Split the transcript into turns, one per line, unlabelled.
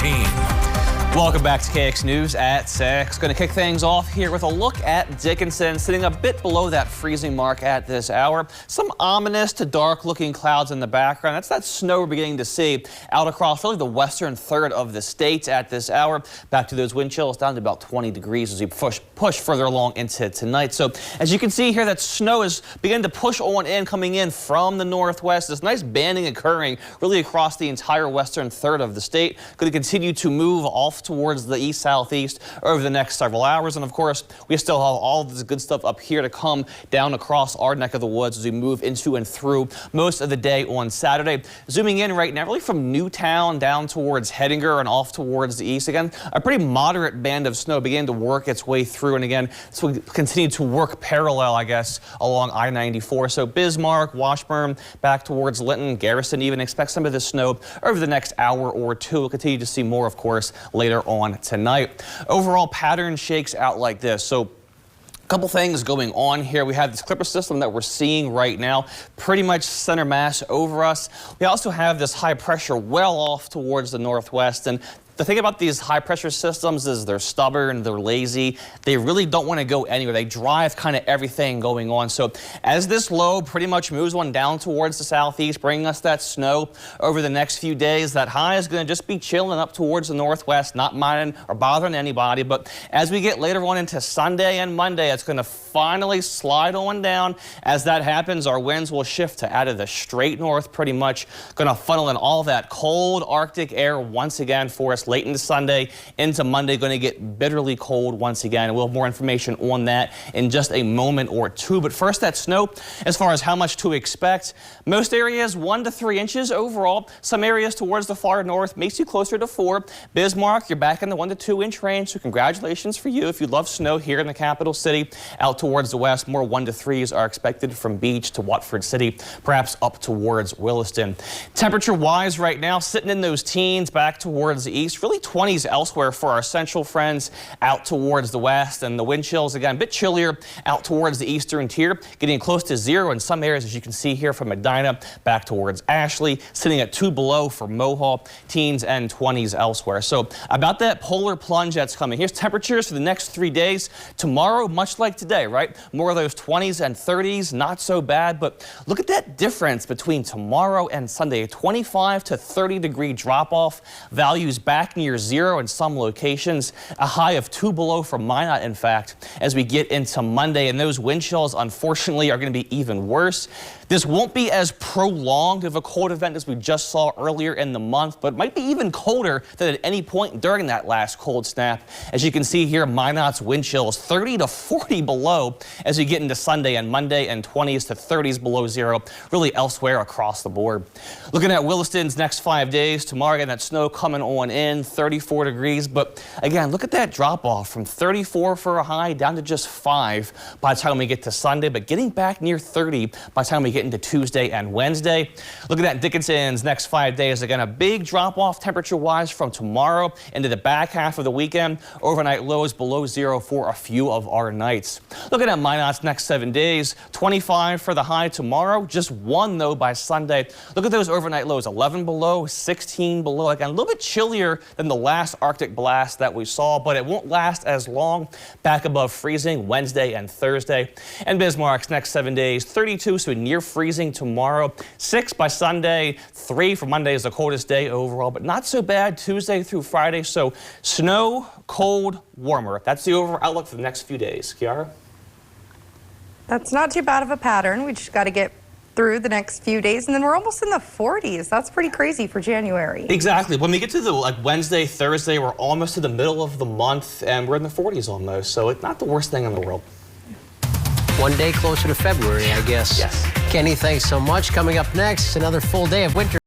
13.
Welcome back to KX News at 6. Going to kick things off here with a look at Dickinson, sitting a bit below that freezing mark at this hour. Some ominous to dark looking clouds in the background. That's that snow we're beginning to see out across really the western third of the state at this hour. Back to those wind chills down to about 20 degrees as we push further along into tonight. So as you can see here, that snow is beginning to push on in, coming in from the northwest. This nice banding occurring really across the entire western third of the state. Going to continue to move off towards the east-southeast over the next several hours. And of course, we still have all this good stuff up here to come down across our neck of the woods as we move into and through most of the day on Saturday. Zooming in right now, really from Newtown down towards Hettinger and off towards the east. Again, a pretty moderate band of snow beginning to work its way through. And again, this will continue to work parallel, I guess, along I-94. So Bismarck, Washburn, back towards Linton, Garrison even expect some of this snow over the next hour or two. We'll continue to see more, of course, later on tonight. Overall pattern shakes out like this. So a couple things going on here. We have this clipper system that we're seeing right now, pretty much center mass over us. We also have this high pressure well off towards the northwest. And the thing about these high pressure systems is they're stubborn, they're lazy, they really don't want to go anywhere. They drive kind of everything going on. So as this low pretty much moves on down towards the southeast, bringing us that snow over the next few days, that high is going to just be chilling up towards the northwest, not minding or bothering anybody. But as we get later on into Sunday and Monday, it's going to finally slide on down. As that happens, our winds will shift to out of the straight north, pretty much going to funnel in all that cold Arctic air once again for us. Late into Sunday, into Monday, going to get bitterly cold once again. And we'll have more information on that in just a moment or two. But first, that snow, as far as how much to expect. Most areas 1 to 3 inches overall. Some areas towards the far north makes you closer to 4. Bismarck, you're back in the 1 to 2 inch range. So congratulations for you if you love snow here in the capital city. Out towards the west, more 1 to 3s are expected from Beach to Watford City, perhaps up towards Williston. Temperature wise right now, sitting in those teens back towards the east. Really 20s elsewhere for our central friends out towards the west, and the wind chills again a bit chillier out towards the eastern tier, getting close to 0 in some areas, as you can see here from Medina back towards Ashley, sitting at 2 below for Mohawk, teens and 20s elsewhere. So about that polar plunge that's coming. Here's temperatures for the next 3 days. Tomorrow, much like today, right? More of those 20s and 30s, not so bad, but look at that difference between tomorrow and Sunday. A 25 to 30 degree drop off, values back near 0 in some locations, a high of 2 below for Minot, in fact, as we get into Monday. And those wind chills, unfortunately, are going to be even worse. This won't be as prolonged of a cold event as we just saw earlier in the month, but might be even colder than at any point during that last cold snap. As you can see here, Minot's wind chills 30 to 40 below as we get into Sunday and Monday, and 20s to 30s below 0, really elsewhere across the board. Looking at Williston's next 5 days, tomorrow again, that snow coming on in, 34 degrees. But again, look at that drop off from 34 for a high down to just 5 by the time we get to Sunday, but getting back near 30 by the time we get into Tuesday and Wednesday. Looking at Dickinson's next 5 days, again, a big drop off temperature wise from tomorrow into the back half of the weekend. Overnight lows below 0 for a few of our nights. Looking at Minot's next 7 days, 25 for the high tomorrow, just 1 though by Sunday. Look at those overnight lows, 11 below, 16 below. Again, a little bit chillier than the last Arctic blast that we saw, but it won't last as long. Back above freezing Wednesday and Thursday. And Bismarck's next 7 days, 32, so near freezing tomorrow, 6 by Sunday, 3 for Monday is the coldest day overall, but not so bad Tuesday through Friday. So snow, cold, warmer. That's the overall outlook for the next few days. Kiara?
That's not too bad of a pattern. We just got to get through the next few days, and then we're almost in the 40s. That's pretty crazy for January.
Exactly. When we get to the Wednesday, Thursday, we're almost to the middle of the month, and we're in the 40s almost. So it's not the worst thing in the world.
1 day closer to February, I guess.
Yes.
Kenny, thanks so much. Coming up next, another full day of winter.